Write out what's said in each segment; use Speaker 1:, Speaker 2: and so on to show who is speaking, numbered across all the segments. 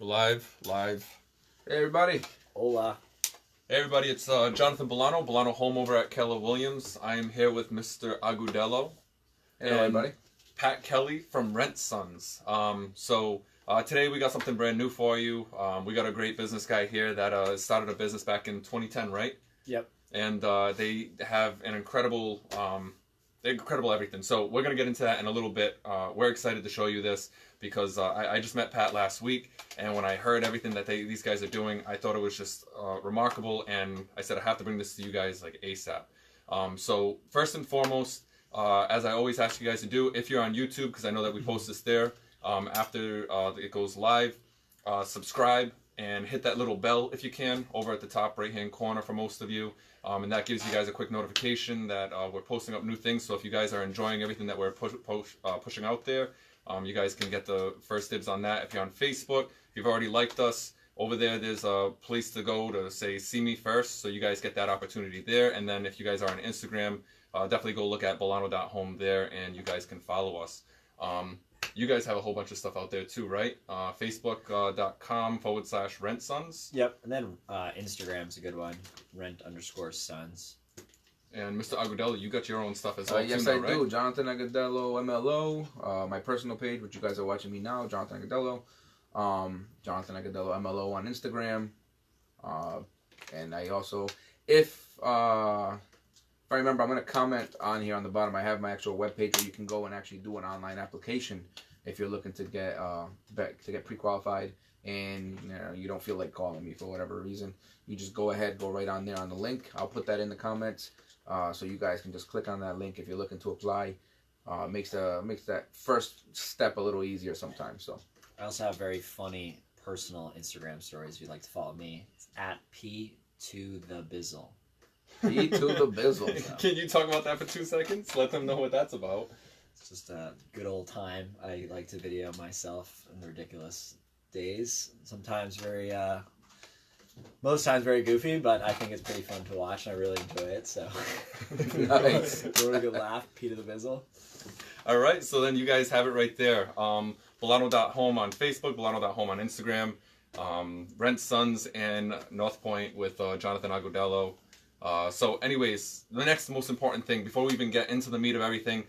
Speaker 1: Live, live.
Speaker 2: Hey everybody.
Speaker 3: Hola.
Speaker 1: Hey everybody, it's Jonathan Bolano, Bolano Home over at Keller Williams. I am here with Mr. Agudelo.
Speaker 2: Hello everybody.
Speaker 1: Pat Kelly from Rent Sons. Today we got something brand new for you. We got a great business guy here that started a business back in 2010, right?
Speaker 3: Yep.
Speaker 1: And they have an incredible everything. So we're going to get into that in a little bit. We're excited to show you this because I just met Pat last week, and when I heard everything that these guys are doing, I thought it was just remarkable, and I said I have to bring this to you guys like ASAP. So first and foremost, as I always ask you guys to do, if you're on YouTube, because I know that we post this there, after it goes live, subscribe and hit that little bell if you can over at the top right hand corner for most of you. And that gives you guys a quick notification that we're posting up new things. So if you guys are enjoying everything that we're pushing out there, you guys can get the first dibs on that. If you're on Facebook, if you've already liked us, over there's a place to go to say see me first. So you guys get that opportunity there. And then if you guys are on Instagram, definitely go look at bolano.home there and you guys can follow us. You guys have a whole bunch of stuff out there too, right? Facebook.com/Rent Sons.
Speaker 3: Yep. And then Instagram's a good one. Rent_Sons.
Speaker 1: And Mr. Agudelo, you got your own stuff as well.
Speaker 2: Yes,
Speaker 1: too,
Speaker 2: I
Speaker 1: right?
Speaker 2: do. Jonathan Agudelo MLO. My personal page, which you guys are watching me now, Jonathan Agudelo. Jonathan Agudelo MLO on Instagram. And I also, if I remember, I'm going to comment on here on the bottom. I have my actual webpage where you can go and actually do an online application if you're looking to get pre-qualified and you don't feel like calling me for whatever reason. You just go ahead, go right on there on the link. I'll put that in the comments so you guys can just click on that link if you're looking to apply. Makes that first step a little easier sometimes. So
Speaker 3: I also have very funny personal Instagram stories if you'd like to follow me. It's at P2TheBizzle.
Speaker 2: P to the bizzle.
Speaker 1: Can you talk about that for 2 seconds? Let them know what that's about.
Speaker 3: It's just a good old time. I like to video myself in the ridiculous days. Sometimes most times very goofy, but I think it's pretty fun to watch and I really enjoy it. So
Speaker 2: Nice.
Speaker 3: If you want a good laugh, P2TheBizzle.
Speaker 1: All right, so then you guys have it right there. Bolano.home on Facebook, Bolano.home on Instagram, Rent Sons and North Point with Jonathan Agudelo. So anyways, the next most important thing, before we even get into the meat of everything,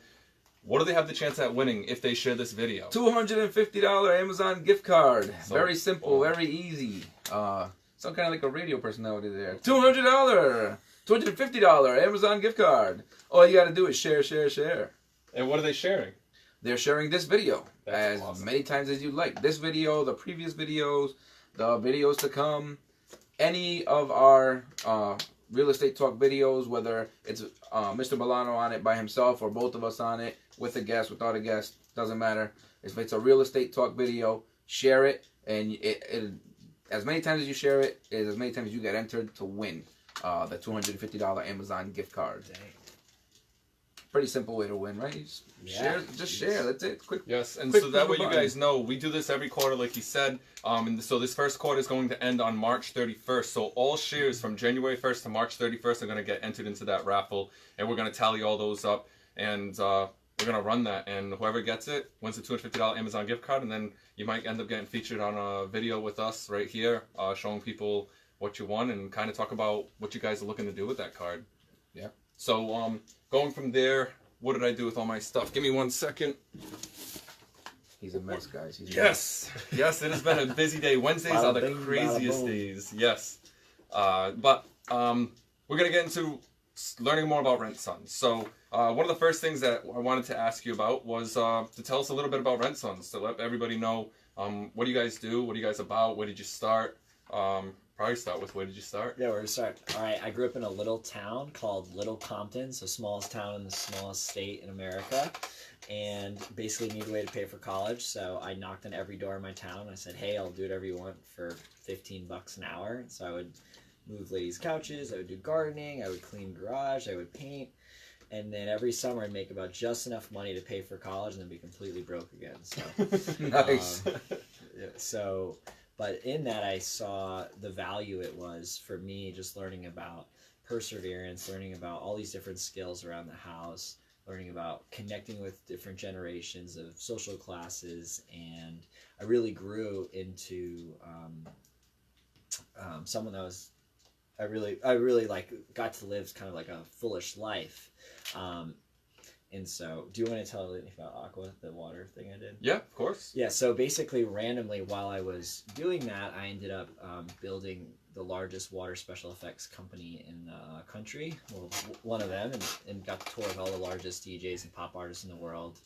Speaker 1: what do they have the chance at winning if they share this video?
Speaker 2: $250 Amazon gift card. So, very simple, very easy. Some kind of like a radio personality there. $200, $250 Amazon gift card. All you got to do is share, share, share.
Speaker 1: And what are they sharing?
Speaker 2: They're sharing this video
Speaker 1: That's
Speaker 2: as
Speaker 1: awesome.
Speaker 2: many times as you like. This video, the previous videos, the videos to come, any of our real estate talk videos, whether it's Mr. Bolano on it by himself or both of us on it, with a guest, without a guest, doesn't matter. If it's a real estate talk video, share it, and as many times as you share it, is as many times as you get entered to win the $250 Amazon gift card.
Speaker 3: Dang.
Speaker 2: Pretty simple way to win, right? Share. That's it. Quick.
Speaker 1: Yes, and
Speaker 2: quick
Speaker 1: so that way you
Speaker 2: button.
Speaker 1: guys know, we do this every quarter, like he said. And so this first quarter is going to end on March 31st. So all shares from January 1st to March 31st are going to get entered into that raffle, and we're going to tally all those up, and we're going to run that. And whoever gets it wins the $250 Amazon gift card, and then you might end up getting featured on a video with us right here, showing people what you won and kind of talk about what you guys are looking to do with that card.
Speaker 2: Yeah.
Speaker 1: So going from there, what did I do with all my stuff? Give me 1 second.
Speaker 2: He's a mess, guys. He's a
Speaker 1: Yes, yes, it has been a busy day. Wednesdays are the craziest days. Yes, but we're gonna get into learning more about Rent Sons. So one of the first things that I wanted to ask you about was to tell us a little bit about Rent Sons, to let everybody know what do you guys do, what are you guys about, where did you start? Probably start with where did you start?
Speaker 3: Yeah, where to start? All right, I grew up in a little town called Little Compton, so smallest town in the smallest state in America, and basically needed a way to pay for college, so I knocked on every door in my town. I said, hey, I'll do whatever you want for $15 an hour. So I would move ladies' couches, I would do gardening, I would clean garage, I would paint, and then every summer I'd make about just enough money to pay for college and then be completely broke again. So,
Speaker 2: Nice.
Speaker 3: But in that, I saw the value it was for me just learning about perseverance, learning about all these different skills around the house, learning about connecting with different generations of social classes, and I really grew into someone that was I really like got to live kind of like a foolish life. And so, do you want to tell anything about Aqua, the water thing I did?
Speaker 1: Yeah, of course.
Speaker 3: Yeah, so basically, randomly, while I was doing that, I ended up building the largest water special effects company in the country. Well, one of them, and got to tour with all the largest DJs and pop artists in the world.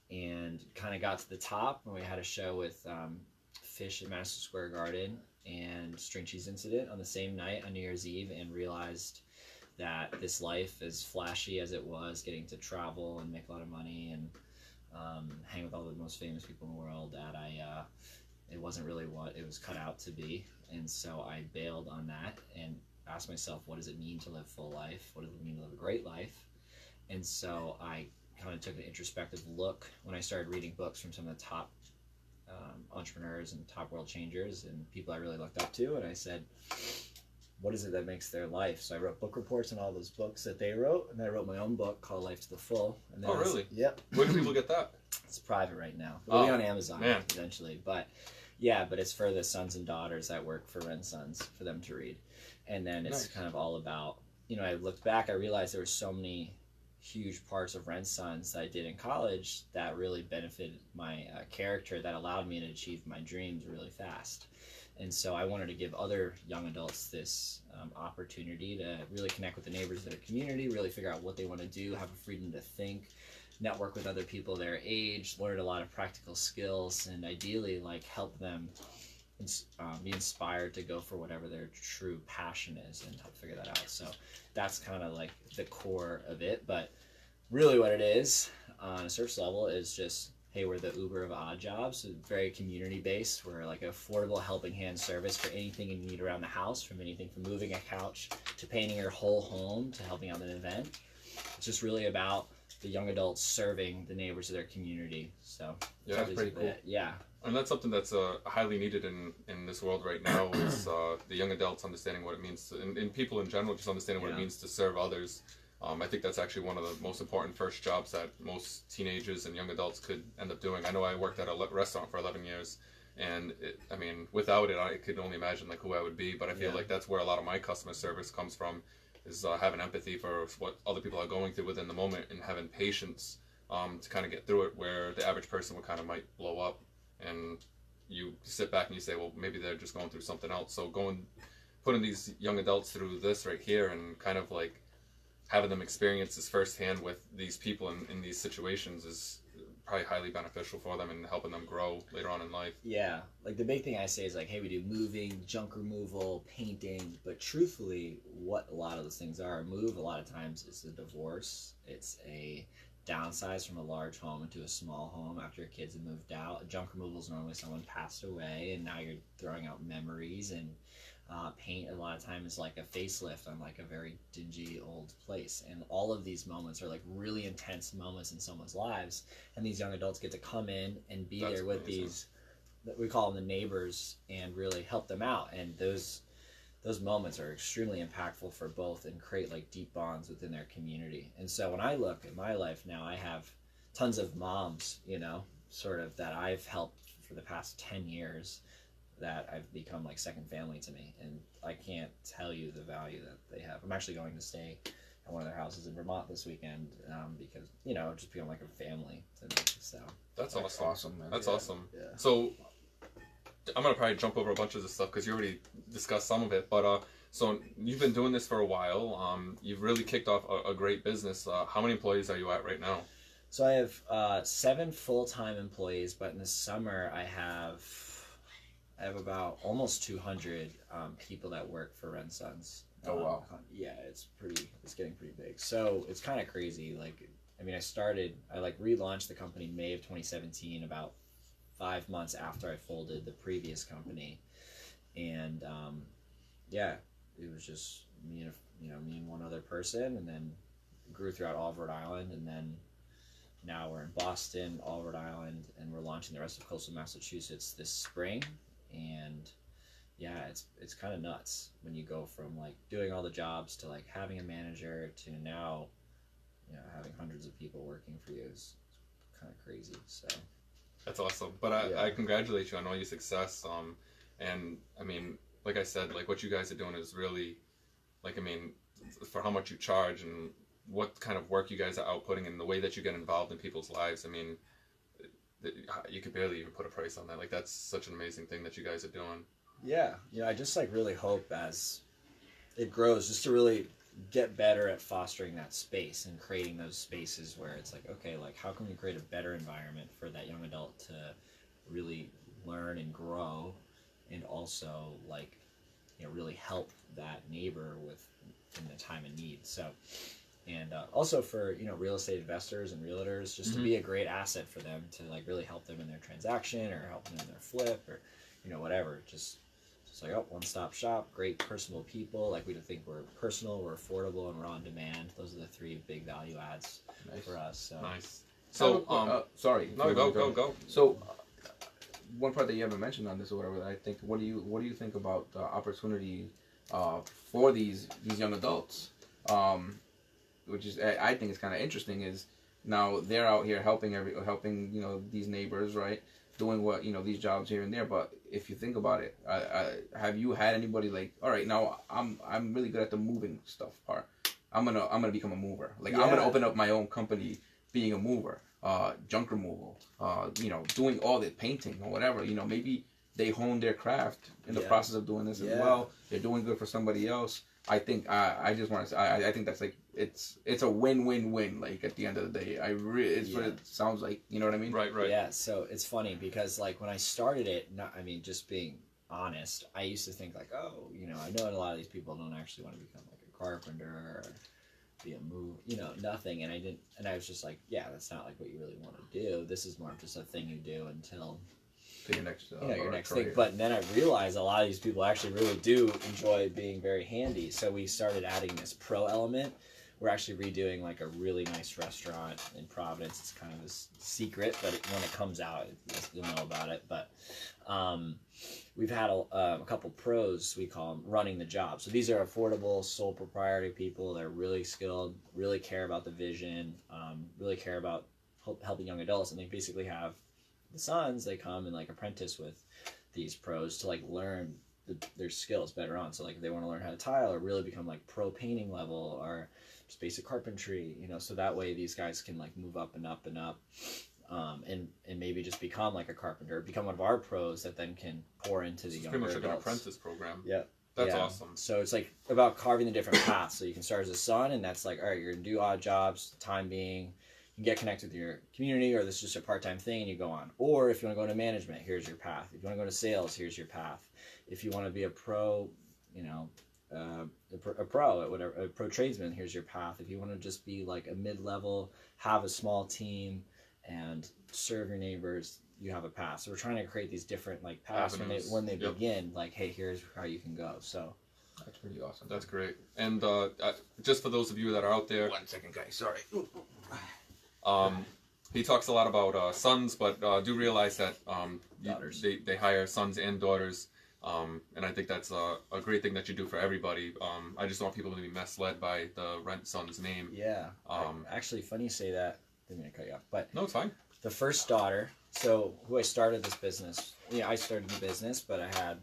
Speaker 3: And kind of got to the top, and we had a show with Fish at Madison Square Garden and String Cheese Incident on the same night on New Year's Eve, and realized that this life, as flashy as it was, getting to travel and make a lot of money and hang with all the most famous people in the world, that it wasn't really what it was cut out to be. And so I bailed on that and asked myself, what does it mean to live full life? What does it mean to live a great life? And so I kind of took an introspective look when I started reading books from some of the top entrepreneurs and top world changers and people I really looked up to, and I said, what is it that makes their life? So I wrote book reports on all those books that they wrote, and then I wrote my own book called Life to the Full. And then
Speaker 1: Really?
Speaker 3: Yep.
Speaker 1: Where do people get that?
Speaker 3: It's private right now. It'll be on Amazon
Speaker 1: man.
Speaker 3: eventually. But yeah, but it's for the sons and daughters that work for Rent Sons for them to read. And then it's kind of all about, I looked back, I realized there were so many huge parts of Rent Sons that I did in college that really benefited my character, that allowed me to achieve my dreams really fast. And so I wanted to give other young adults this opportunity to really connect with the neighbors of their community, really figure out what they want to do, have a freedom to think, network with other people their age, learn a lot of practical skills, and ideally help them be inspired to go for whatever their true passion is and help figure that out. So that's kind of like the core of it. But really what it is on a surface level is just, hey, we're the Uber of odd jobs, so very community-based. We're like an affordable helping hand service for anything you need around the house, from anything from moving a couch to painting your whole home to helping out an event. It's just really about the young adults serving the neighbors of their community. So
Speaker 1: yeah, that's pretty cool.
Speaker 3: Yeah.
Speaker 1: And that's something that's highly needed in this world right now, is the young adults understanding what it means to, and people in general just understanding what it means to serve others. I think that's actually one of the most important first jobs that most teenagers and young adults could end up doing. I know I worked at a restaurant for 11 years, and without it, I could only imagine who I would be. But I feel like that's where a lot of my customer service comes from, is having empathy for what other people are going through within the moment, and having patience to kind of get through it, where the average person would kind of might blow up, and you sit back and you say, well, maybe they're just going through something else. So putting these young adults through this right here, and kind of having them experience this firsthand with these people in these situations, is probably highly beneficial for them and helping them grow later on in life.
Speaker 3: Yeah, the big thing I say is hey, we do moving, junk removal, painting, but truthfully, what a lot of those things are, a lot of times is a divorce. It's a downsize from a large home into a small home after your kids have moved out. Junk removal is normally someone passed away, and now you're throwing out memories. And paint a lot of times is like a facelift on a very dingy old place. And all of these moments are really intense moments in someone's lives, and these young adults get to come in and be there with these, we call them the neighbors, and really help them out. And those moments are extremely impactful for both, and create deep bonds within their community. And so when I look at my life now, I have tons of moms, sort of, that I've helped for the past 10 years, that I've become second family to me, and I can't tell you the value that they have. I'm actually going to stay at one of their houses in Vermont this weekend, because it just become a family to me. So
Speaker 1: that's awesome,
Speaker 2: man.
Speaker 1: That's awesome.
Speaker 3: Yeah.
Speaker 1: So I'm gonna probably jump over a bunch of this stuff because you already discussed some of it. But so you've been doing this for a while. You've really kicked off a great business. How many employees are you at right now?
Speaker 3: So I have 7 full-time employees, but in the summer I have about almost 200 people that work for Rent Sons.
Speaker 2: Oh wow!
Speaker 3: Yeah, it's getting pretty big. So it's kind of crazy. I relaunched the company in May of 2017, about 5 months after I folded the previous company, and it was just me and one other person, and then grew throughout all of Rhode Island, and then now we're in Boston, all Rhode Island, and we're launching the rest of coastal Massachusetts this spring. And yeah, it's kind of nuts when you go from doing all the jobs to having a manager to now you know, having hundreds of people working for you is kind of crazy. So
Speaker 1: That's awesome. But I congratulate you on all your success. And I mean, like I said, like what you guys are doing is really, like, I mean, for how much you charge and what kind of work you guys are outputting and the way that you get involved in people's lives. I mean, you could barely even put a price on that. Like, that's such an amazing thing that you guys are doing.
Speaker 3: yeah, you know, I just like really hope as it grows, just to really get better at fostering that space and creating those spaces where it's like, okay, like how can we create a better environment for that young adult to really learn and grow, and also like, you know, really help that neighbor with in the time of need. So, and also for, you know, real estate investors and realtors, just to be a great asset for them, to like really help them in their transaction or help them in their flip or, you know, whatever. Just like, oh, one-stop shop, great personal people. Like, we think we're personal, we're affordable, and we're on demand. Those are the three big value adds for us. So.
Speaker 1: Nice. So,
Speaker 2: sorry.
Speaker 1: No, go.
Speaker 2: So, one part that you haven't mentioned on this or whatever, I think, what do you think about the opportunity for these young adults? Which is, I think is kind of interesting, is now they're out here helping you know, these neighbors, right? Doing what, you know, these jobs here and there. But if you think about it, have you had anybody like, all right, now I'm really good at the moving stuff part. I'm gonna become a mover. Like, I'm gonna open up my own company being a mover, junk removal, you know, doing all the painting or whatever. You know, maybe they hone their craft in the process of doing this as well. They're doing good for somebody else. I think I just want to say I think that's like it's a win-win-win. Like, at the end of the day, it's what it sounds like. You know what I mean?
Speaker 1: Right.
Speaker 3: Yeah. So it's funny because like when I started it, just being honest, I used to think like, oh, you know, I know a lot of these people don't actually want to become like a carpenter or be a you know, nothing. And I was just like, yeah, that's not like what you really want to do. This is more just a thing you do until
Speaker 2: your next,
Speaker 3: your next thing. But then I realized a lot of these people actually really do enjoy being very handy. So we started adding this pro element. We're actually redoing like a really nice restaurant in Providence. It's kind of this secret, but when it comes out, you'll know about it. But we've had a couple pros, we call them, running the job. So these are affordable, sole proprietor people. They're really skilled, really care about the vision, really care about helping young adults, and they basically have the sons. They come and like apprentice with these pros to like learn their skills better on. So like if they want to learn how to tile or really become like pro painting level or just basic carpentry, you know, so that way these guys can like move up and up and up, and maybe just become like a carpenter, become one of our pros that then can pour into the younger adults.
Speaker 1: Pretty much like an apprentice program.
Speaker 3: Yeah.
Speaker 1: That's awesome.
Speaker 3: So it's like about carving the different paths. So you can start as a son, and that's like, all right, you're gonna do odd jobs, time being. You can get connected with your community, or this is just a part-time thing and you go on. Or if you want to go into management, here's your path. If you want to go to sales, here's your path. If you want to be a pro, you know, a pro at whatever, a pro tradesman, here's your path. If you want to just be like a mid-level, have a small team and serve your neighbors, you have a path. So we're trying to create these different like paths when they begin, like, hey, here's how you can go. So
Speaker 2: that's pretty awesome.
Speaker 1: That's great. And just for those of you that are out there,
Speaker 2: 1 second, guys. Sorry.
Speaker 1: He talks a lot about sons, but do realize that they hire sons and daughters, and I think that's a great thing that you do for everybody. I just don't want people to be misled by the Rent Sons name.
Speaker 3: Yeah. Actually, funny you say that. Didn't mean to cut you off, but
Speaker 1: no, it's fine.
Speaker 3: The first daughter, so who I started this business. Yeah, I started the business, but I had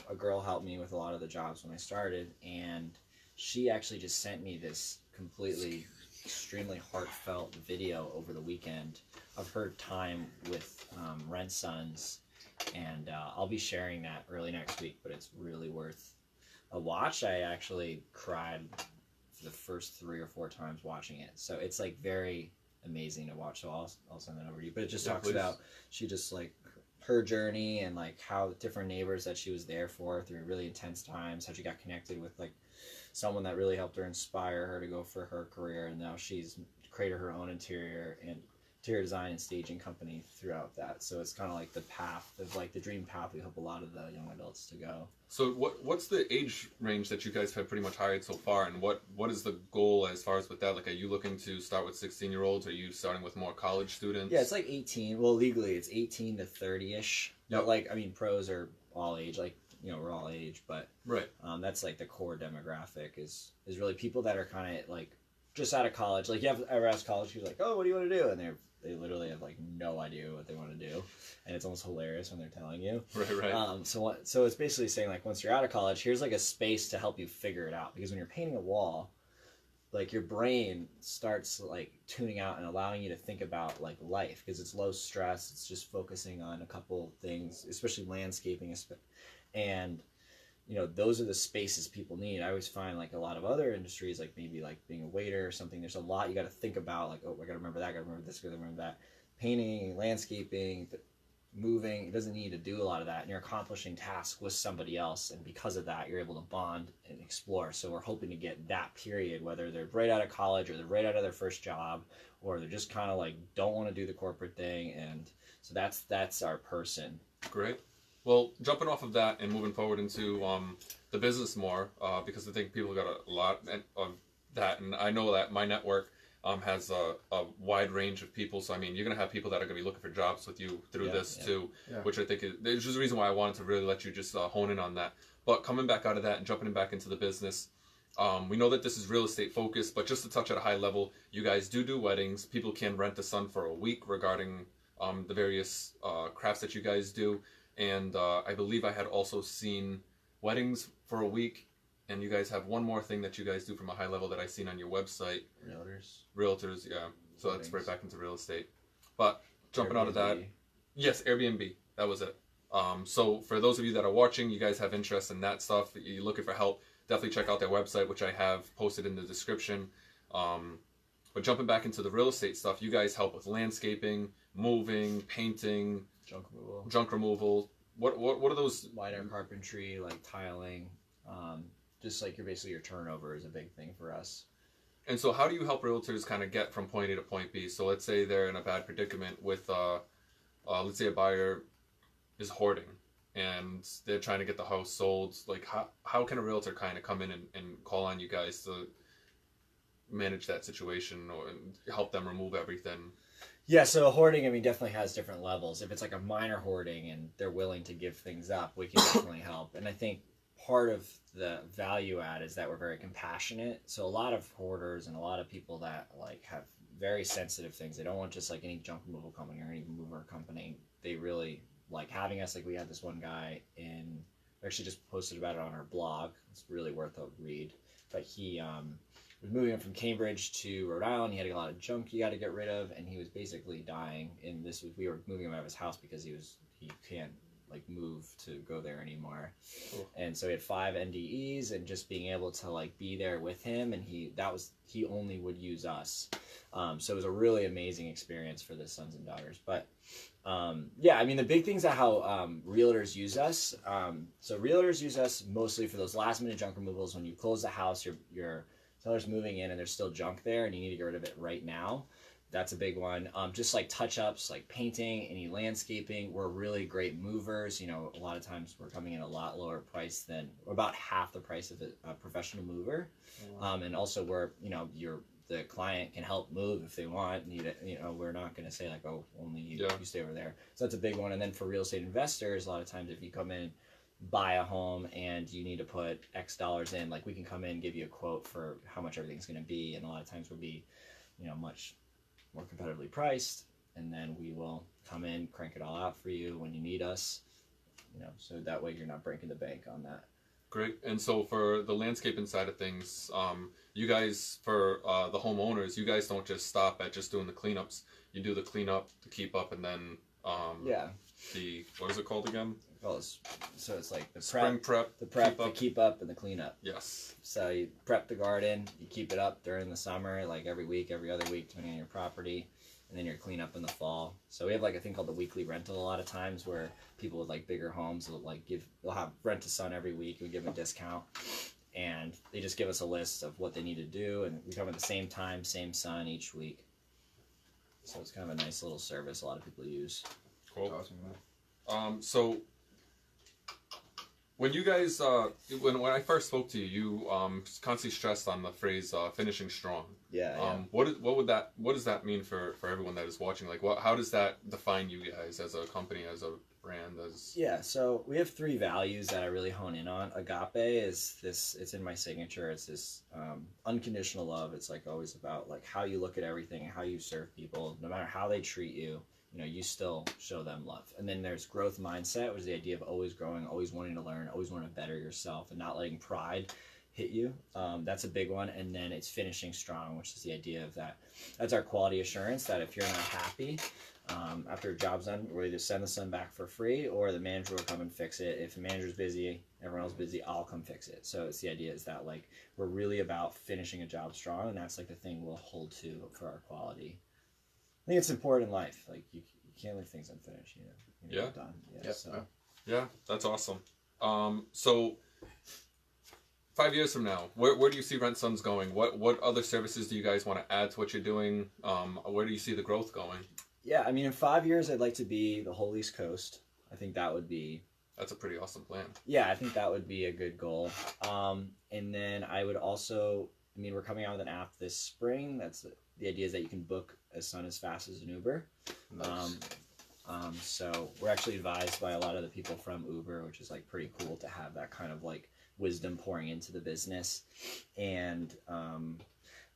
Speaker 3: a girl help me with a lot of the jobs when I started, and she actually just sent me this completely extremely heartfelt video over the weekend of her time with Rent Sons, and I'll be sharing that early next week, but it's really worth a watch. I actually cried for the first 3 or 4 times watching it, so it's like very amazing to watch. So I'll send that over to you, but it just talks about she just like her journey and like how different neighbors that she was there for through really intense times, how she got connected with like someone that really helped her inspire her to go for her career, and now she's created her own interior design and staging company throughout that. So it's kind of like the path of like the dream path we hope a lot of the young adults to go.
Speaker 1: So what's the age range that you guys have pretty much hired so far, and what is the goal as far as with that? Like, are you looking to start with 16-year-olds? Are you starting with more college students?
Speaker 3: Yeah, it's like 18. Well, legally it's 18 to 30-ish.
Speaker 1: Yep.
Speaker 3: But like, I mean, pros are all age. Like, you know, we're all age, but
Speaker 1: right.
Speaker 3: That's like the core demographic is really people that are kind of like just out of college. Like, you have ever asked college people, like, oh, what do you want to do? And they literally have, like, no idea what they want to do. And it's almost hilarious when they're telling you.
Speaker 1: Right.
Speaker 3: So it's basically saying, like, once you're out of college, here's, like, a space to help you figure it out. Because when you're painting a wall, like, your brain starts, like, tuning out and allowing you to think about, like, life. Because it's low stress. It's just focusing on a couple things, especially landscaping. And, you know, those are the spaces people need. I always find, like, a lot of other industries, like maybe like being a waiter or something, there's a lot you got to think about, like, oh, I got to remember that, I got to remember this, I got to remember that. Painting, landscaping, moving, it doesn't need to do a lot of that, and you're accomplishing tasks with somebody else, and because of that, you're able to bond and explore. So we're hoping to get that period, whether they're right out of college or they're right out of their first job, or they're just kind of like don't want to do the corporate thing, and so that's our person.
Speaker 1: Great. Well, jumping off of that and moving forward into the business more, because I think people got a lot of that, and I know that my network has a wide range of people. So I mean, you're gonna have people that are gonna be looking for jobs with you through this too, which I think is just the reason why I wanted to really let you just hone in on that. But coming back out of that and jumping back into the business, we know that this is real estate focused, but just to touch at a high level, you guys do weddings. People can rent the sun for a week regarding the various crafts that you guys do. And I believe I had also seen weddings for a week, and you guys have one more thing that you guys do from a high level that I've seen on your website. Realtors, yeah. So that's right back into real estate. But jumping out of that, yes, Airbnb, that was it. So for those of you that are watching, you guys have interest in that stuff, you're looking for help, definitely check out their website, which I have posted in the description. But jumping back into the real estate stuff, you guys help with landscaping, moving, painting, junk removal. What are those?
Speaker 3: Minor carpentry, like tiling, just like your turnover is a big thing for us.
Speaker 1: And so how do you help realtors kind of get from point A to point B? So let's say they're in a bad predicament with, let's say a buyer is hoarding and they're trying to get the house sold. Like how can a realtor kind of come in and call on you guys to manage that situation or help them remove everything?
Speaker 3: Yeah, so hoarding, I mean, definitely has different levels. If it's like a minor hoarding and they're willing to give things up, we can definitely help. And I think part of the value add is that we're very compassionate. So a lot of hoarders and a lot of people that like have very sensitive things, they don't want just like any junk removal company or any mover company. They really like having us. Like we had this one guy we actually just posted about it on our blog. It's really worth a read. But he was moving him from Cambridge to Rhode Island. He had a lot of junk he got to get rid of, and he was basically dying. And we were moving him out of his house because he can't like move to go there anymore. Cool. And so he had 5 NDEs, and just being able to like be there with him, and he only would use us. So it was a really amazing experience for the sons and daughters. But yeah, I mean the big things are how realtors use us. So realtors use us mostly for those last minute junk removals. When you close the house, your seller's moving in and there's still junk there and you need to get rid of it right now. That's a big one. Just like touch-ups, like painting, any landscaping. We're really great movers. You know, a lot of times we're coming in a lot lower price than, about half the price of a professional mover. And also the client can help move if they want. We're not going to say like, oh, only you stay over there. So that's a big one. And then for real estate investors, a lot of times if you come in, buy a home and you need to put X dollars in, like we can come in, give you a quote for how much everything's going to be. And a lot of times we'll be, much more competitively priced. And then we will come in, crank it all out for you when you need us, so that way you're not breaking the bank on that.
Speaker 1: Great. And so for the landscaping side of things, you guys, for the homeowners, you guys don't just stop at just doing the cleanups. You do the cleanup, the keep up, and then what is it called again?
Speaker 3: So it's like the
Speaker 1: spring prep,
Speaker 3: the keep up, and the cleanup.
Speaker 1: Yes.
Speaker 3: So you prep the garden, you keep it up during the summer, like every week, every other week, depending on your property, and then your cleanup in the fall. So we have like a thing called the weekly rental a lot of times, where people with like bigger homes will they'll have rent a son every week. We give them a discount, and they just give us a list of what they need to do, and we come at the same time, same sun each week. So it's kind of a nice little service a lot of people use.
Speaker 1: Cool. That's awesome, man. So when you guys, when I first spoke to you, you constantly stressed on the phrase finishing strong.
Speaker 3: Yeah.
Speaker 1: What does that mean for everyone that is watching? Like, how does that define you guys as a company, as a brand as?
Speaker 3: Yeah, so we have 3 values that I really hone in on. Agape is this, it's in my signature. It's this unconditional love. It's like always about like how you look at everything, how you serve people, no matter how they treat you, you know, you still show them love. And then there's growth mindset, which is the idea of always growing, always wanting to learn, always wanting to better yourself, and not letting pride hit you. That's a big one. And then it's finishing strong, which is the idea of that. That's our quality assurance, that if you're not happy after a job's done, we'll either send the son back for free or the manager will come and fix it. If the manager's busy, everyone else is busy, I'll come fix it. So it's the idea is that like we're really about finishing a job strong, and that's like the thing we'll hold to for our quality. I think it's important in life. Like you can't leave things unfinished. You know,
Speaker 1: Yeah.
Speaker 3: done. Yeah.
Speaker 2: Yep.
Speaker 3: So.
Speaker 1: Yeah, that's awesome. So 5 years from now, where do you see Rent Sons going? What other services do you guys want to add to what you're doing? Where do you see the growth going?
Speaker 3: Yeah, I mean, in 5 years, I'd like to be the whole East Coast. I think that would be...
Speaker 1: That's a pretty awesome plan.
Speaker 3: Yeah, I think that would be a good goal. And then I would also... I mean, we're coming out with an app this spring. That's the idea is that you can book a son as fast as an Uber.
Speaker 2: Nice.
Speaker 3: So we're actually advised by a lot of the people from Uber, which is like pretty cool to have that kind of like wisdom pouring into the business. And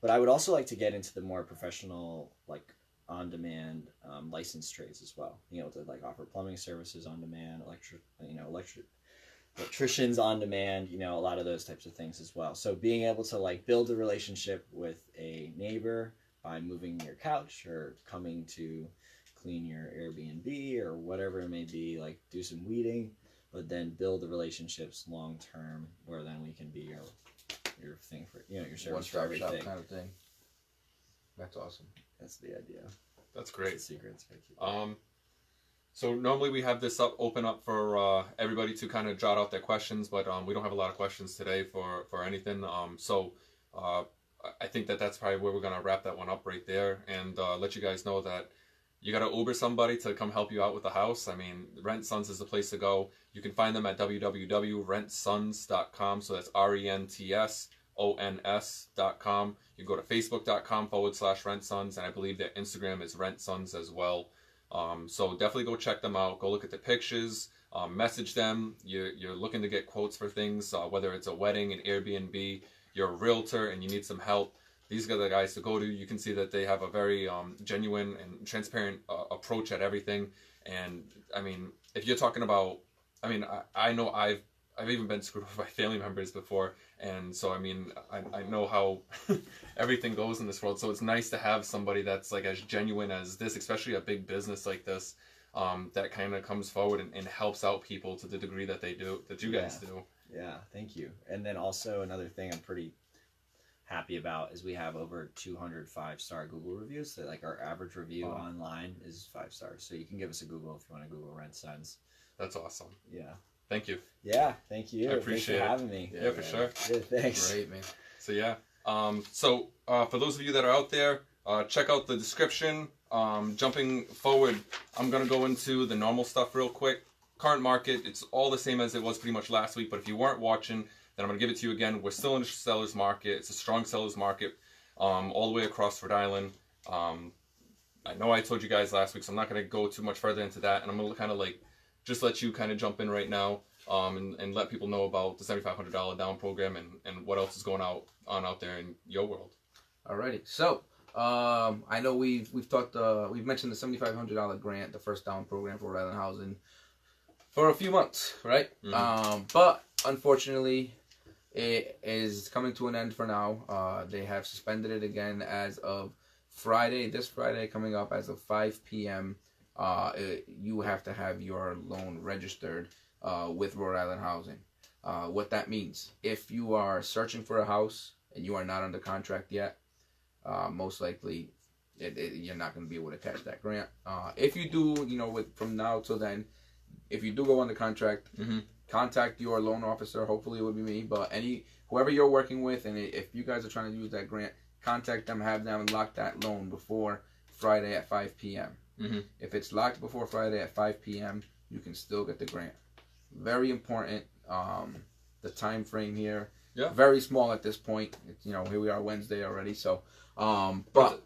Speaker 3: but I would also like to get into the more professional, like on-demand licensed trades as well. You know, to like offer plumbing services on demand, electricians on demand, you know, a lot of those types of things as well. So being able to like build a relationship with a neighbor by moving your couch or coming to clean your Airbnb or whatever it may be, like do some weeding, but then build the relationships long term where then we can be your thing for, you know, your service for
Speaker 2: One-stop
Speaker 3: everything.
Speaker 2: shop kind of thing. That's awesome.
Speaker 3: That's the idea.
Speaker 1: That's great.
Speaker 3: That's the secret.
Speaker 1: So normally we have this open up for everybody to kind of jot out their questions, but we don't have a lot of questions today for anything. So I think that's probably where we're gonna wrap that one up right there, and let you guys know that you gotta Uber somebody to come help you out with the house. I mean, Rent Sons is the place to go. You can find them at www.rentsons.com. So that's RENTSONS.com. You go to facebook.com/Rent Sons, and I believe their Instagram is Rent Sons as well. So definitely go check them out. Go look at the pictures. Message them. You're looking to get quotes for things, whether it's a wedding, an Airbnb, you're a realtor, and you need some help. These are the guys to go to. You can see that they have a very genuine and transparent approach at everything. And I mean, if you're talking about, I mean, I know I've even been screwed with by family members before, and so I mean, I know how everything goes in this world. So it's nice to have somebody that's like as genuine as this, especially a big business like this, that kind of comes forward and helps out people to the degree that they do, that you guys do.
Speaker 3: Yeah, thank you. And then also another thing I'm pretty happy about is we have over 200 5-star Google reviews. So like our average review online is 5 stars. So you can give us a Google if you want to Google Rent Sons.
Speaker 1: That's awesome.
Speaker 3: Yeah.
Speaker 1: Thank you.
Speaker 3: Yeah, thank you.
Speaker 1: I appreciate
Speaker 3: Thanks for having me.
Speaker 1: Yeah, for sure.
Speaker 3: Yeah, thanks.
Speaker 2: Great, man.
Speaker 1: So yeah. For those of you that are out there, check out the description. Jumping forward, I'm gonna go into the normal stuff real quick. Current market, it's all the same as it was pretty much last week. But if you weren't watching, then I'm gonna give it to you again. We're still in a seller's market. It's a strong seller's market, all the way across Rhode Island. I know I told you guys last week, so I'm not gonna go too much further into that. And I'm gonna kind of like just let you kind of jump in right now, and let people know about the $7,500 down program and what else is going on out there in your world.
Speaker 2: Alrighty. So I know we've mentioned the $7,500 grant, the first down program for Ryland housing, for a few months, right?
Speaker 1: Mm-hmm.
Speaker 2: But unfortunately, it is coming to an end for now. They have suspended it again as of this Friday coming up as of 5 p.m. You have to have your loan registered with Rhode Island Housing. What that means, if you are searching for a house and you are not under contract yet, most likely you're not going to be able to catch that grant. If you do, from now till then, if you do go under contract, contact your loan officer. Hopefully it would be me, but whoever you're working with, and if you guys are trying to use that grant, contact them, have them lock that loan before Friday at 5 p.m. If it's locked before Friday at 5 p.m., you can still get the grant. Very important. The time frame here, very small at this point. Here we are Wednesday already. So, but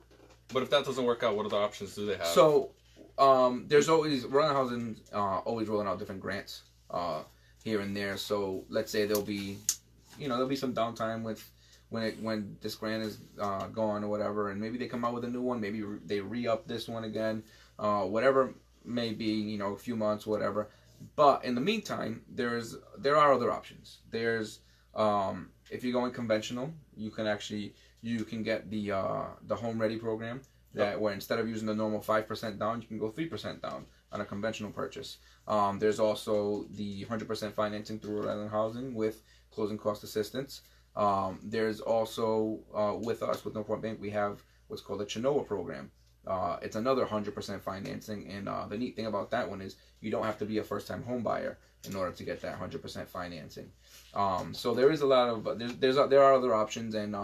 Speaker 1: if that doesn't work out, what other options do they have?
Speaker 2: So, there's always Ryland Housing always rolling out different grants here and there. So let's say there'll be some downtime with when this grant is gone or whatever, and maybe they come out with a new one. Maybe they re-up this one again, whatever may be, a few months, whatever. But in the meantime, there are other options. There's if you're going conventional, you can get the Home Ready program, that where instead of using the normal 5% down, you can go 3% down on a conventional purchase. There's also the 100% financing through Rhode Island Housing with closing cost assistance. There's also with us, with Northport Bank, we have what's called a Chinoa program. It's another 100% financing, and the neat thing about that one is you don't have to be a first-time home buyer in order to get that 100% financing. So there is a lot of there are other options, and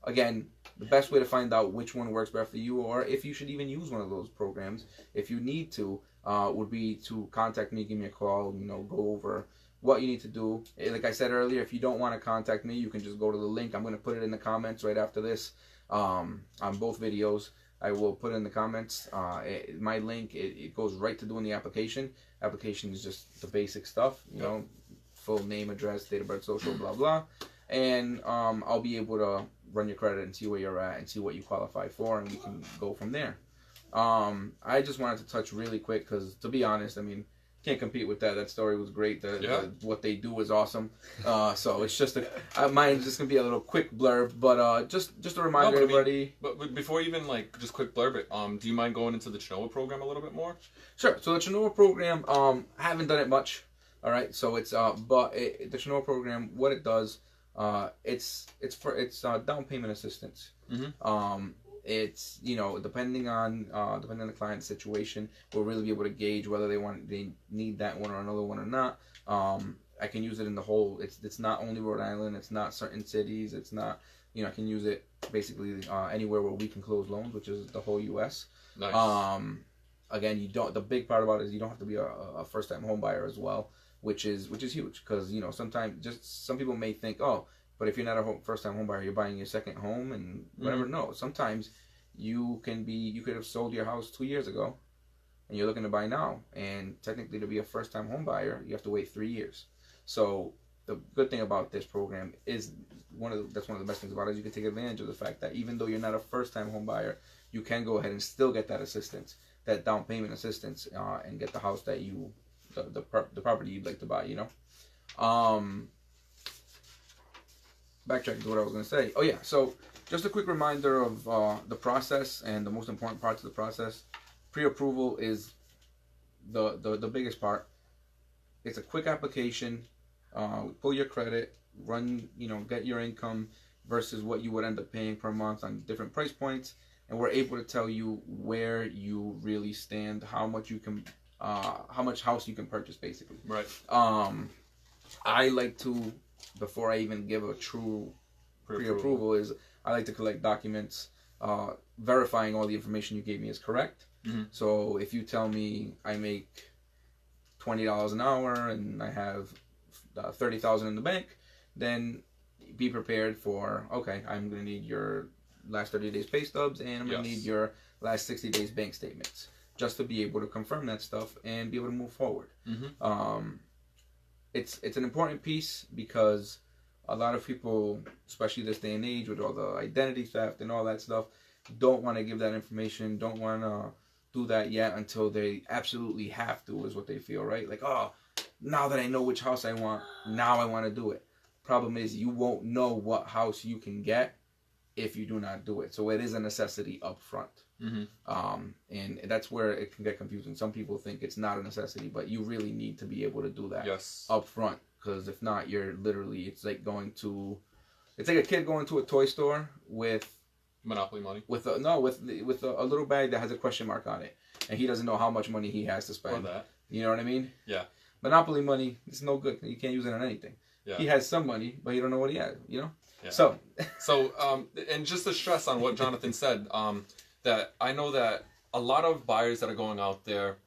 Speaker 2: again, the best way to find out which one works better for you, or if you should even use one of those programs, if you need to, would be to contact me, give me a call, go over what you need to do. Like I said earlier, if you don't want to contact me, you can just go to the link. I'm going to put it in the comments right after this on both videos. I will put in the comments my link. It goes right to doing the application. Application is just the basic stuff, full name, address, date of birth, social, blah, blah. And I'll be able to run your credit and see where you're at and see what you qualify for, and we can go from there. I just wanted to touch really quick because, to be honest, can't compete with that. That story was great. What they do is awesome. So it's just mine's just gonna be a little quick blurb, but just a reminder, everybody.
Speaker 1: But before you even just quick blurb it, do you mind going into the Chinoa program a little bit more?
Speaker 2: Sure. So the Chinoa program, I haven't done it much. All right. So it's the Chinoa program, what it does, it's down payment assistance. Mm-hmm. It's depending on the client's situation, we'll really be able to gauge whether they need that one or another one or not. I can use it in the whole. It's not only Rhode Island. It's not certain cities. It's not I can use it basically anywhere where we can close loans, which is the whole U.S.
Speaker 1: Nice.
Speaker 2: Again, the big part about it is you don't have to be a first time home buyer as well, which is huge because sometimes just some people may think, oh, but if you're not a first-time home buyer, you're buying your second home and whatever. Mm-hmm. No, sometimes you could have sold your house 2 years ago, and you're looking to buy now. And technically, to be a first-time home buyer, you have to wait 3 years. So the good thing about this program is that's one of the best things about it is you can take advantage of the fact that even though you're not a first-time home buyer, you can go ahead and still get that assistance, that down payment assistance, and get the house that the property you'd like to buy. Backtrack to what I was going to say. Oh yeah, so just a quick reminder of the process and the most important parts of the process. Pre-approval is the biggest part. It's a quick application. Pull your credit, run, get your income versus what you would end up paying per month on different price points, and we're able to tell you where you really stand, how much house you can purchase, basically.
Speaker 1: Right.
Speaker 2: I like to, before I even give a true pre-approval, I like to collect documents verifying all the information you gave me is correct. Mm-hmm. So if you tell me I make $20 an hour and I have $30,000 in the bank, then be prepared for, okay, I'm going to need your last 30 days pay stubs and I'm going to need your last 60 days bank statements just to be able to confirm that stuff and be able to move forward. Mm-hmm. It's an important piece because a lot of people, especially this day and age with all the identity theft and all that stuff, don't want to give that information, don't want to do that yet until they absolutely have to, is what they feel, right? Like, oh, now that I know which house I want, now I want to do it. Problem is, you won't know what house you can get if you do not do it. So it is a necessity up front. Mm-hmm. And that's where it can get confusing. Some people think it's not a necessity, but you really need to be able to do that up front. Because if not, it's like a kid going to a toy store with
Speaker 1: Monopoly money.
Speaker 2: With a little bag that has a question mark on it, and he doesn't know how much money he has to spend.
Speaker 1: Or that.
Speaker 2: You know what I mean?
Speaker 1: Yeah.
Speaker 2: Monopoly money is no good. You can't use it on anything. Yeah. He has some money, but you don't know what he has. Yeah. So,
Speaker 1: and just to stress on what Jonathan said, that I know that a lot of buyers that are going out there,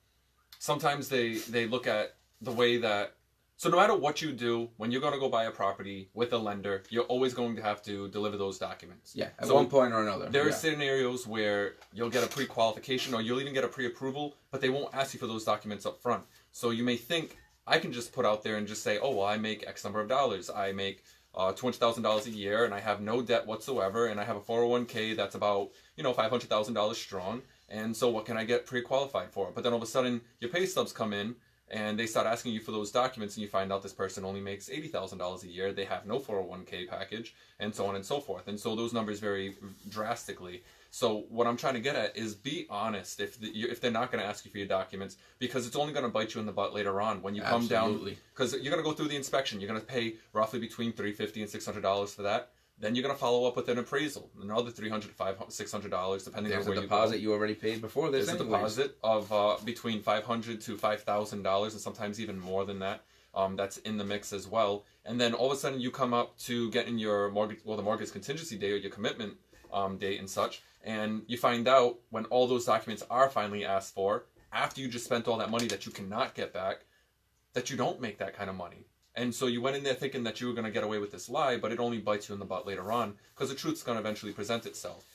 Speaker 1: sometimes they look at the way that So no matter what you do, when you're going to go buy a property with a lender, you're always going to have to deliver those documents.
Speaker 2: Yeah, at
Speaker 1: So
Speaker 2: one point or another.
Speaker 1: there are
Speaker 2: Yeah.
Speaker 1: scenarios where you'll get a pre-qualification or you'll even get a pre-approval, but they won't ask you for those documents up front. So you may think, I can just put out there and just say, oh, well, I make X number of dollars. I make $20,000 a year and I have no debt whatsoever and I have a 401k that's about, $500,000 strong. And so what can I get pre-qualified for? But then all of a sudden your pay stubs come in and they start asking you for those documents and you find out this person only makes $80,000 a year. They have no 401k package and so on and so forth. And so those numbers vary drastically. So what I'm trying to get at is be honest if they're not going to ask you for your documents, because it's only going to bite you in the butt later on when you come down. Because you're going to go through the inspection. You're going to pay roughly between $350 and $600 for that. Then you're going to follow up with an appraisal, another $300, $500, $600, depending on where you go.
Speaker 2: There's a deposit you already paid before this.
Speaker 1: There's a deposit of between $500 to $5,000, and sometimes even more than that. That's in the mix as well. And then all of a sudden you come up to getting your mortgage, the mortgage contingency date or your commitment date and such, and you find out when all those documents are finally asked for, after you just spent all that money that you cannot get back, that you don't make that kind of money. And so you went in there thinking that you were going to get away with this lie, but it only bites you in the butt later on because the truth's going to eventually present itself.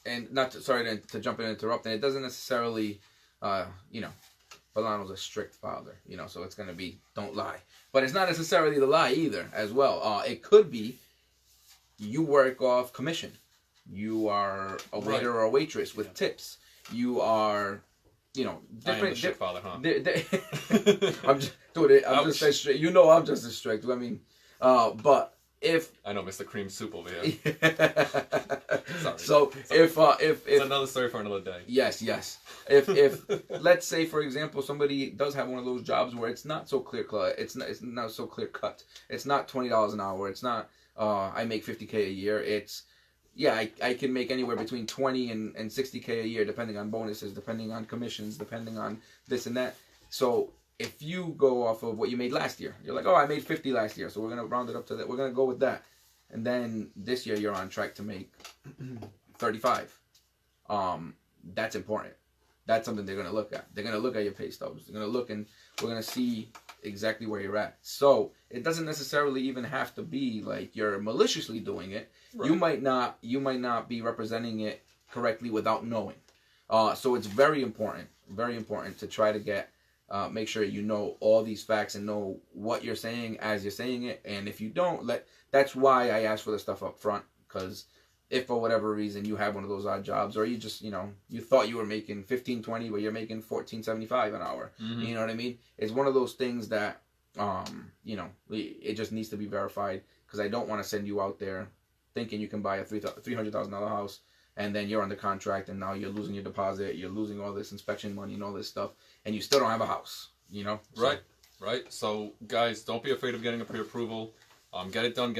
Speaker 2: And not to, sorry to jump in and interrupt, and it doesn't necessarily, Bolano's a strict father, so it's going to be don't lie. But it's not necessarily the lie either as well. It could be you work off commission. You are a waiter or a waitress with tips. You are... different.
Speaker 1: I am a shit father, huh?
Speaker 2: I'm just, dude, I'm just as strict. I'm just as strict. I mean, but if
Speaker 1: I know Mr. Cream Soup over here. Sorry.
Speaker 2: So if
Speaker 1: it's another story for another day.
Speaker 2: Yes. If let's say for example somebody does have one of those jobs where it's not so clear cut. It's not so clear cut. It's not $20 an hour. It's not I make $50K a year. It's I can make anywhere between $20 and $60K a year, depending on bonuses, depending on commissions, depending on this and that. So if you go off of what you made last year, you're like, oh, I made 50 last year, so we're gonna round it up to that. We're gonna go with that, and then this year you're on track to make 35. That's important. That's something they're gonna look at. They're gonna look at your pay stubs. They're gonna look and we're gonna see exactly where you're at. So it doesn't necessarily even have to be like you're maliciously doing it. Right. You might not be representing it correctly without knowing. So it's very important to try to get make sure you know all these facts and know what you're saying as you're saying it. And if you don't, that's why I asked for the stuff up front, because if for whatever reason you have one of those odd jobs, or you just you thought you were making $15.20 but you're making $14.75 an hour. Mm-hmm. You know what I mean? It's one of those things that it just needs to be verified, because I don't want to send you out there thinking you can buy a $300,000 house and then you're under contract and now you're losing your deposit, you're losing all this inspection money and all this stuff, and you still don't have a house. So.
Speaker 1: Right. So guys, don't be afraid of getting a pre-approval. Get it done.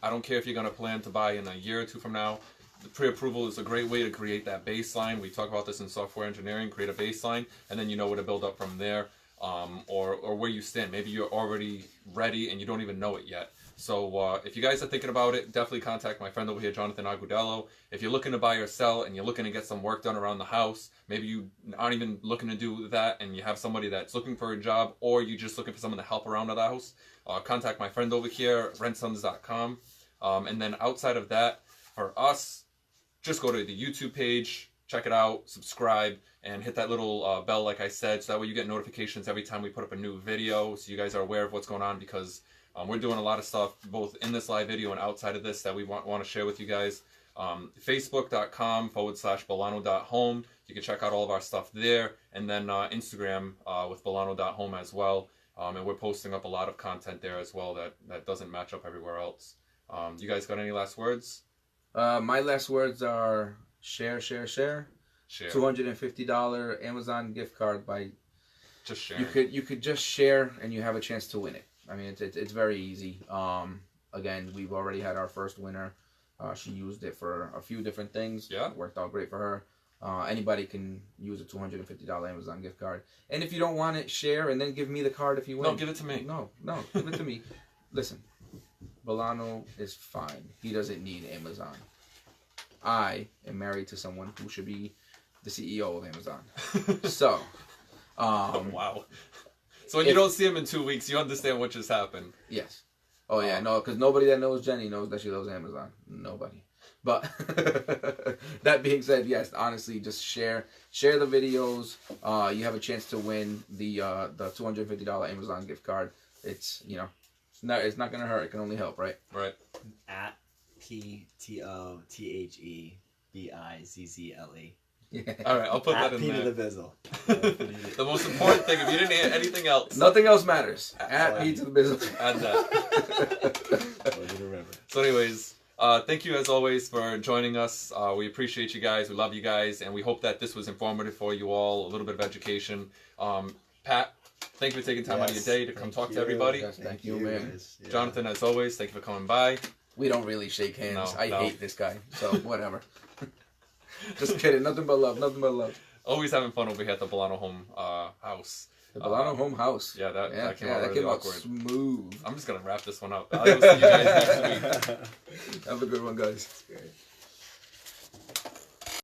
Speaker 1: I don't care if you're going to plan to buy in a year or two from now. The pre-approval is a great way to create that baseline. We talk about this in software engineering, create a baseline, and then you know where to build up from there, or where you stand. Maybe you're already ready and you don't even know it yet. So if you guys are thinking about it, definitely contact my friend over here, Jonathan Agudelo. If you're looking to buy or sell and you're looking to get some work done around the house, maybe you aren't even looking to do that and you have somebody that's looking for a job, or you're just looking for someone to help around the house, contact my friend over here, rentsons.com. And then outside of that, for us, just go to the YouTube page, check it out, subscribe, and hit that little bell like I said, so that way you get notifications every time we put up a new video, so you guys are aware of what's going on, because we're doing a lot of stuff both in this live video and outside of this that we want to share with you guys. Facebook.com/Bolano.home. You can check out all of our stuff there. And then Instagram with Bolano.home as well. And we're posting up a lot of content there as well that doesn't match up everywhere else. You guys got any last words?
Speaker 2: My last words are share. $250 Amazon gift card by
Speaker 1: just sharing.
Speaker 2: You could just share and you have a chance to win it. I mean, it's very easy. Again, we've already had our first winner. She used it for a few different things. Yeah. It worked out great for her. Anybody can use a $250 Amazon gift card. And if you don't want it, share and then give me the card if you win.
Speaker 1: No, give it to me.
Speaker 2: No, give it to me. Listen, Bolano is fine. He doesn't need Amazon. I am married to someone who should be the CEO of Amazon. So,
Speaker 1: oh, wow. So when you don't see him in 2 weeks, you understand what just happened.
Speaker 2: Yes. Oh yeah, no, because nobody that knows Jenny knows that she loves Amazon. Nobody. But that being said, yes, honestly, just share the videos. You have a chance to win the $250 Amazon gift card. It's it's not gonna hurt. It can only help, right?
Speaker 1: Right.
Speaker 3: At PTOTHEBIZZLE.
Speaker 2: Yeah.
Speaker 1: All right, I'll put that in
Speaker 3: Peter
Speaker 1: there.
Speaker 3: the Bizzle.
Speaker 1: The most important thing, if you didn't hear anything else,
Speaker 2: Nothing else matters. At P to the business.
Speaker 1: add that. So anyways, thank you as always for joining us. We appreciate you guys. We love you guys. And we hope that this was informative for you all, a little bit of education. Pat, thank you for taking time out of your day to come talk to everybody.
Speaker 2: Yes, thank you, man.
Speaker 3: Yeah.
Speaker 1: Jonathan, as always, thank you for coming by.
Speaker 2: We don't really shake hands.
Speaker 1: No,
Speaker 2: I
Speaker 1: no.
Speaker 2: hate this guy. So, whatever. Just kidding. Nothing but love. Nothing but love.
Speaker 1: Always having fun over here at the Bolano home house.
Speaker 2: The Bolano home house.
Speaker 1: Yeah, that came out really awkward.
Speaker 2: Smooth.
Speaker 1: I'm just going to wrap this one up. I will see you guys next week.
Speaker 2: Have a good one, guys.